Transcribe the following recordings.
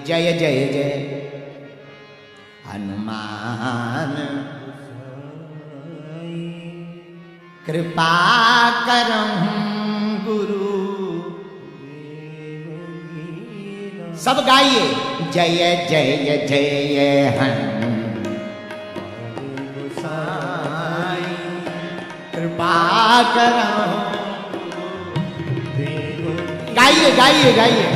जय जय जय हनुमान कृपा करहूं गुरु। सब गाइए जय जय जय हनुमान कृपा करहूं। गाइए गाइए गाइए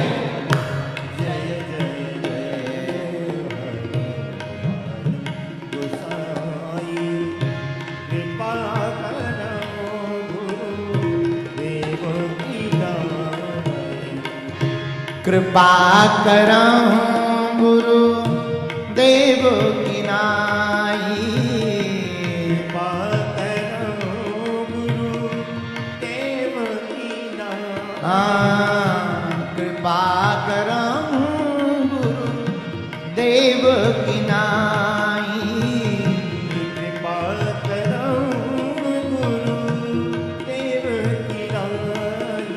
कृपा करहूं गुरु देव की नाई। कृपा करहूं गुरु देव की नाई। कृपा करहूं गुरु देव की नाई। कृपा करहूं गुरु देव की नाई।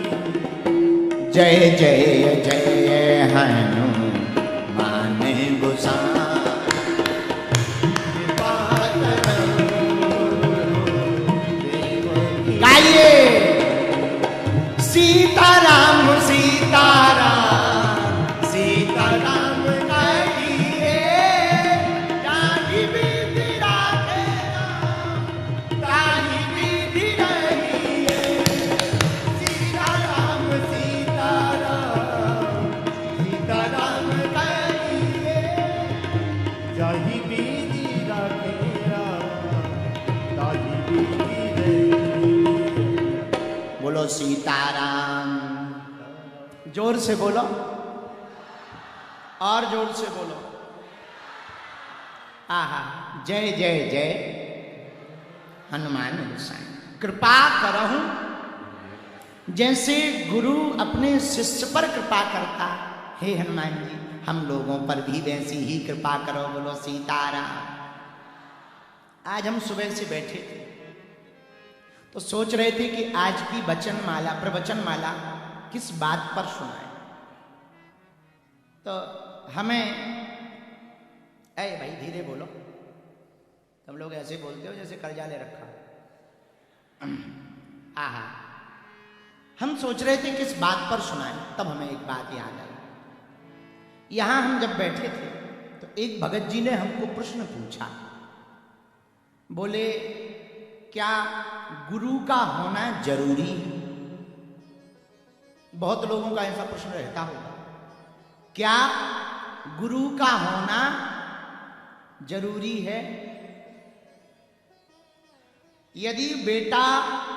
जय जय जय हनुमान गोसाई कृपा करहूं देव की गाइए सीताराम सीताराम सीताराम गाइए ताहि विधि राखे राम ताहि विधि रहिए। सीताराम सीताराम सीताराम गाइए जाहि विधि राखे राम ताहि विधि रहिए। बोलो सीताराम। जोर से बोलो और जोर से बोलो। आहा जय जय जय हनुमान गोसाई कृपा करहूं। जैसे गुरु अपने शिष्य पर कृपा करता, हे हनुमान जी हम लोगों पर भी वैसी ही कृपा करो। बोलो सीताराम। आज हम सुबह से बैठे थे तो सोच रहे थे कि आज की वचन माला प्रवचन माला किस बात पर सुनाए। तो हमें अरे भाई धीरे बोलो, तुम लोग ऐसे बोलते हो जैसे कर्जा ले रखा। आहा हम सोच रहे थे किस बात पर सुनाए, तब हमें एक बात याद आई। यहां हम जब बैठे थे तो एक भगत जी ने हमको प्रश्न पूछा। बोले क्या गुरु का होना जरूरी है? बहुत लोगों का ऐसा प्रश्न रहता होगा, क्या गुरु का होना जरूरी है? यदि बेटा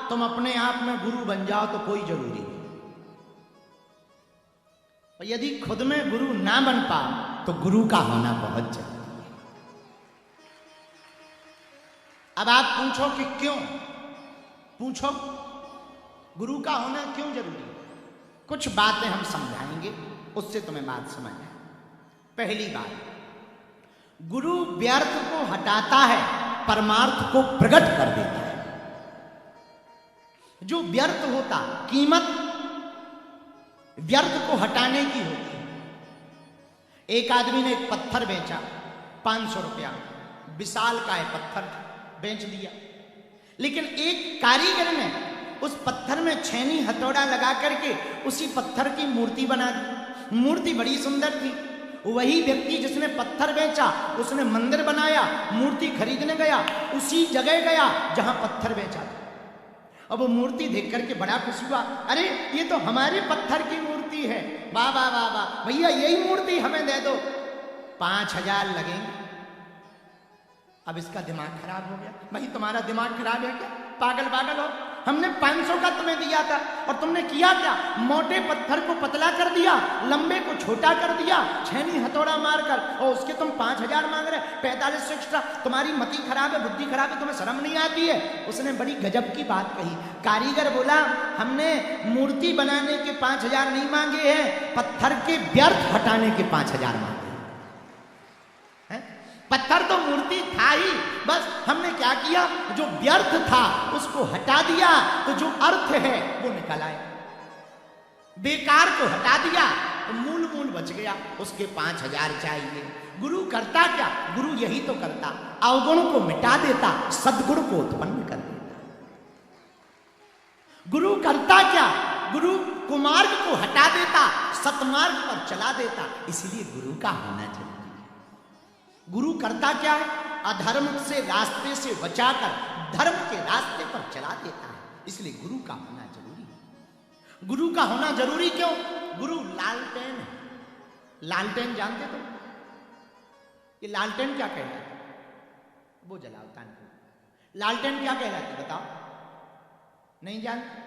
तुम अपने आप में गुरु बन जाओ तो कोई जरूरी नहीं, और यदि खुद में गुरु ना बन पाओ तो गुरु का होना बहुत जरूरी है। अब आप पूछो कि क्यों? पूछो गुरु का होना क्यों जरूरी है? कुछ बातें हम समझाएंगे, उससे तुम्हें बात समझ आए। पहली बात, गुरु व्यर्थ को हटाता है, परमार्थ को प्रकट कर देता है। जो व्यर्थ होता, कीमत व्यर्थ को हटाने की होती है। एक आदमी ने एक पत्थर बेचा 500 रुपया, विशाल का है पत्थर बेच दिया। लेकिन एक कारीगर ने उस पत्थर में छेनी हथौड़ा लगा करके उसी पत्थर की मूर्ति बना दी। मूर्ति बड़ी सुंदर थी। वही व्यक्ति जिसने पत्थर बेचा उसने मंदिर बनाया, मूर्ति खरीदने गया उसी जगह गया जहां पत्थर बेचा था। अब वो मूर्ति देख करके बड़ा खुश हुआ, अरे ये तो हमारे पत्थर की मूर्ति है, वाह वाह वाह वाह, भैया यही मूर्ति हमें दे दो, 5000 लगेंगे। अब इसका दिमाग खराब हो गया। भाई तुम्हारा दिमाग खराब है क्या? पागल पागल हो, हमने 500 का तुम्हें दिया था और तुमने किया क्या? मोटे पत्थर को पतला कर दिया, लंबे को छोटा कर दिया, छेनी हथौड़ा मारकर, और उसके तुम 5000 मांग रहे, 4500 एक्स्ट्रा। तुम्हारी मति खराब है, बुद्धि खराब है, तुम्हें शर्म नहीं आती है? उसने बड़ी गजब की बात कही। कारीगर बोला हमने मूर्ति बनाने के 5000 नहीं मांगे हैं, पत्थर के व्यर्थ हटाने के 5000 मांगे। पत्थर तो मूर्ति था ही, बस हमने क्या किया, जो व्यर्थ था उसको हटा दिया, तो जो अर्थ है वो निकल आया। बेकार को हटा दिया तो मूल मूल बच गया, उसके 5,000 चाहिए। गुरु करता क्या? गुरु यही तो करता, अवगुण को मिटा देता, सद्गुण को उत्पन्न कर देता। गुरु करता क्या? गुरु कुमार्ग को हटा देता, सतमार्ग पर चला देता। इसलिए गुरु का होना जरूरी है। गुरु करता क्या है? अधर्म से रास्ते से बचाकर धर्म के रास्ते पर चला देता है। इसलिए गुरु का होना जरूरी है। गुरु का होना जरूरी क्यों? गुरु लालटेन है। लालटेन जानते तुम? ये लालटेन क्या कहलाता है? वो जलाओ तान। लालटेन क्या कहलाती है बताओ? नहीं जानते?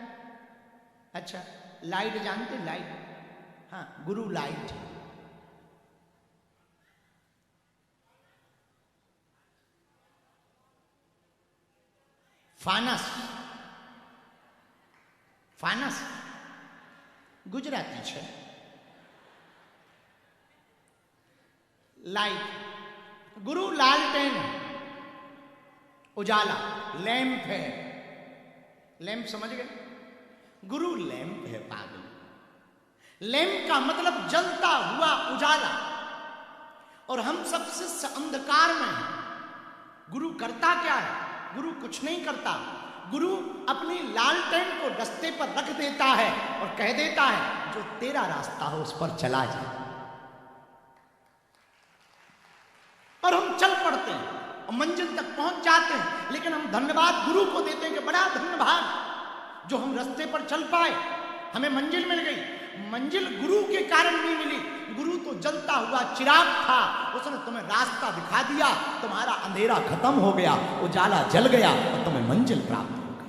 अच्छा, लाइट जानते? लाइट, हाँ, गुरु लाइट। फानस, फानस गुजराती છે। लाइट, गुरु लालटेन, उजाला, लैंप है। लैंप समझ गए? गुरु लैंप है पागल। लैंप का मतलब जलता हुआ उजाला, और हम सबसे अंधकार में हैं। गुरु करता क्या है? गुरु कुछ नहीं करता। गुरु अपनी लालटेन को रास्ते पर रख देता है और कह देता है जो तेरा रास्ता हो उस पर चला जा। और हम चल पड़ते हैं और मंजिल तक पहुंच जाते हैं। लेकिन हम धन्यवाद गुरु को देते हैं कि बड़ा धन्यवाद जो हम रास्ते पर चल पाए, हमें मंजिल मिल गई। मंजिल गुरु के कारण नहीं मिली। गुरु तो जलता हुआ चिराग था, उसने तुम्हें रास्ता दिखा दिया, तुम्हारा अंधेरा खत्म हो गया, उजाला जल गया और तुम्हें मंजिल प्राप्त हो गई।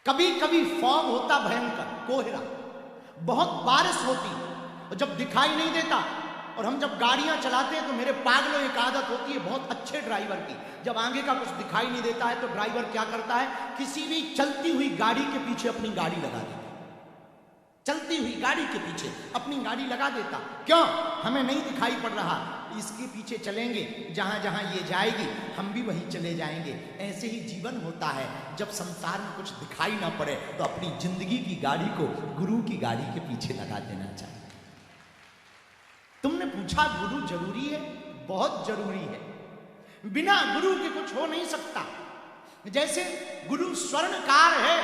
कभी कभी फॉग होता भयंकर, कोहरा, बहुत बारिश होती और जब दिखाई नहीं देता, और हम जब गाड़ियां चलाते हैं तो मेरे पागलों एक आदत होती है बहुत अच्छे ड्राइवर की, जब आगे का कुछ दिखाई नहीं देता है तो ड्राइवर क्या करता है, किसी भी चलती हुई गाड़ी के पीछे अपनी गाड़ी लगा देता। चलती हुई गाड़ी के पीछे अपनी गाड़ी लगा देता। क्यों? हमें नहीं दिखाई पड़ रहा, इसके पीछे चलेंगे, जहां जहां ये जाएगी हम भी वहीं चले जाएंगे। ऐसे ही जीवन होता है, जब संसार में कुछ दिखाई ना पड़े तो अपनी जिंदगी की गाड़ी को गुरु की गाड़ी के पीछे लगा देना चाहिए। तुमने पूछा गुरु जरूरी है? बहुत जरूरी है। बिना गुरु के कुछ हो नहीं सकता। जैसे गुरु स्वर्णकार है,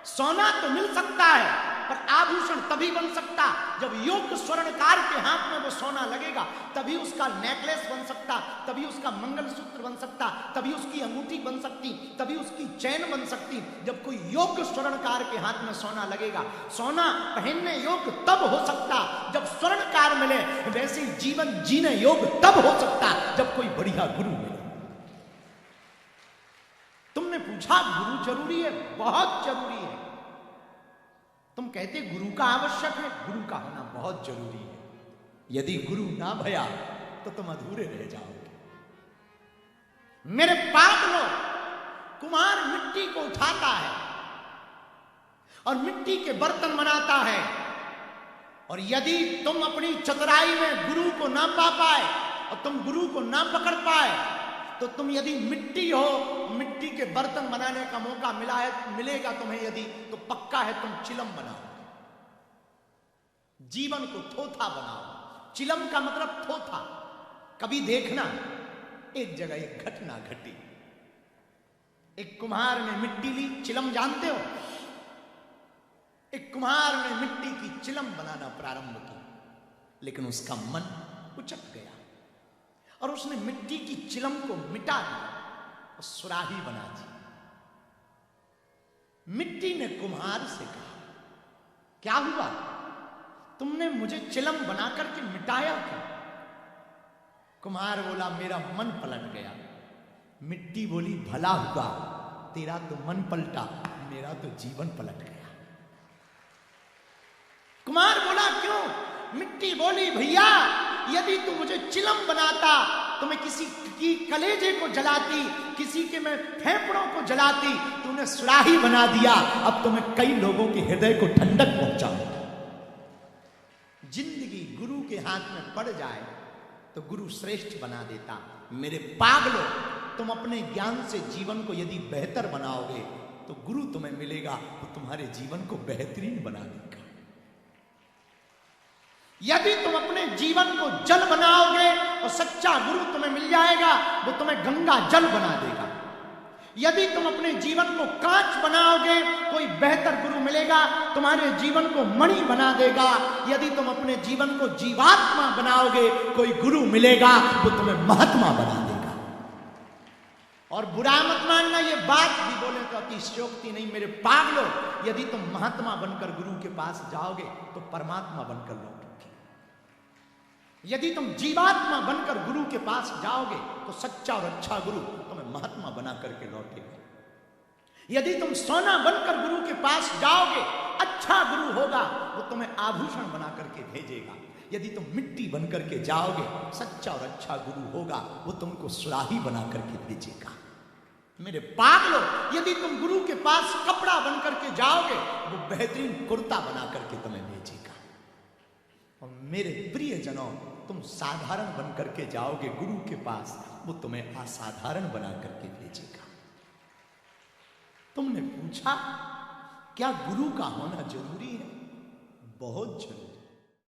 सोना तो मिल सकता है पर आभूषण तभी बन सकता जब योग्य स्वर्णकार के हाथ में वो सोना लगेगा, तभी उसका नेकलेस बन सकता, तभी उसका मंगलसूत्र बन सकता, तभी उसकी अंगूठी बन सकती, तभी उसकी चैन बन सकती। जब कोई योग्य स्वर्णकार के हाथ में सोना लगेगा। सोना पहनने योग्य तब हो सकता जब स्वर्णकार मिले, वैसे जीवन जीने योग्य तब हो सकता जब कोई बढ़िया गुरु मिले। तुमने पूछा गुरु जरूरी है? बहुत जरूरी है। तुम कहते गुरु का आवश्यक है, गुरु का होना बहुत जरूरी है। यदि गुरु ना भया तो तुम अधूरे रह जाओगे। मेरे पागलों, कुम्हार मिट्टी को उठाता है और मिट्टी के बर्तन बनाता है, और यदि तुम अपनी चतुराई में गुरु को ना पा पाए और तुम गुरु को ना पकड़ पाए तो तुम यदि मिट्टी हो, मिट्टी के बर्तन बनाने का मौका मिलेगा तुम्हें यदि, तो पक्का है तुम चिलम बनाओ। जीवन को थोथा बनाओ। चिलम का मतलब थोथा। कभी देखना, एक जगह एक घटना घटी। एक कुम्हार ने मिट्टी ली, चिलम जानते हो? एक कुम्हार ने मिट्टी की चिलम बनाना प्रारंभ किया, लेकिन उसका मन उचक गया और उसने मिट्टी की चिलम को मिटा दिया और सुराही बना दी। मिट्टी ने कुम्हार से कहा, क्या हुआ? तुमने मुझे चिलम बनाकर के मिटाया क्यों? कुम्हार बोला, मेरा मन पलट गया। मिट्टी बोली, भला हुआ, तेरा तो मन पलटा, मेरा तो जीवन पलट गया। कुम्हार बोला, क्यों? मिट्टी बोली, भैया यदि तू मुझे चिलम बनाता तो मैं किसी की कलेजे को जलाती, किसी के मैं फेफड़ों को जलाती, तूने सुराही बना दिया, अब तो मैं कई लोगों के हृदय को ठंडक पहुंचाऊंगा। जिंदगी गुरु के हाथ में पड़ जाए तो गुरु श्रेष्ठ बना देता। मेरे पागलों, तुम अपने ज्ञान से जीवन को यदि बेहतर बनाओगे तो गुरु तुम्हें मिलेगा तो तुम्हारे जीवन को बेहतरीन बना देगा। यदि तुम अपने जीवन को जल बनाओगे तो सच्चा गुरु तुम्हें मिल जाएगा, वो तुम्हें गंगा जल बना देगा। यदि तुम अपने जीवन को कांच बनाओगे, कोई बेहतर गुरु मिलेगा, तुम्हारे जीवन को मणि बना देगा। यदि तुम अपने जीवन को जीवात्मा बनाओगे, कोई गुरु मिलेगा, वो तुम्हें महात्मा बना देगा। और बुरा मत मानना, ये बात भी बोले तो अतिशयोक्ति नहीं मेरे पागलो। यदि तुम महात्मा बनकर गुरु के पास जाओगे तो परमात्मा बनकर लौटोगे। यदि तुम जीवात्मा बनकर गुरु के पास जाओगे तो सच्चा और अच्छा गुरु तुम्हें महात्मा बना करके लौटेगा। यदि तुम सोना बनकर गुरु के पास जाओगे, अच्छा गुरु होगा, वो तुम्हें आभूषण बना करके भेजेगा। यदि तुम मिट्टी बनकर के जाओगे, सच्चा और अच्छा गुरु होगा, वो तुमको सुराही बना करके भेजेगा। मेरे पागलो, यदि तुम गुरु के पास कपड़ा बनकर के जाओगे, वो बेहतरीन कुर्ता बना करके तुम्हें भेजेगा। और मेरे प्रियजनों, तुम साधारण बनकर के जाओगे गुरु के पास, वो तुम्हें असाधारण बना करके भेजेगा। तुमने पूछा क्या गुरु का होना जरूरी है? बहुत जरूरी।